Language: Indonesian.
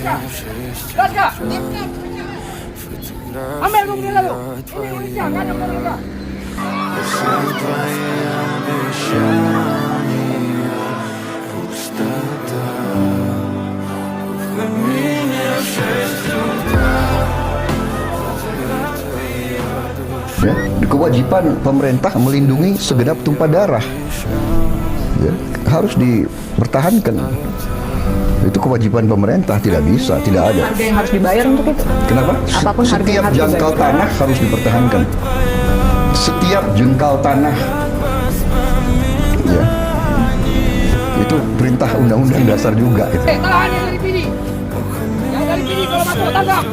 Gas, ambil dulu dia lalu. Ini Indonesia, nggak ada mereka. Ya, kewajiban pemerintah melindungi segenap tumpah darah, ya, harus dipertahankan. Itu kewajiban pemerintah, tidak bisa, tidak ada. Harga yang harus dibayar untuk itu. Kenapa? Apapun harga yang Setiap harus jangkal dibayar. tanah harus dipertahankan. Setiap jengkal tanah, ya, itu perintah undang-undang dasar juga. Gitu. Tahan yang dari sini. Yang dari sini kalau masuk tangkap.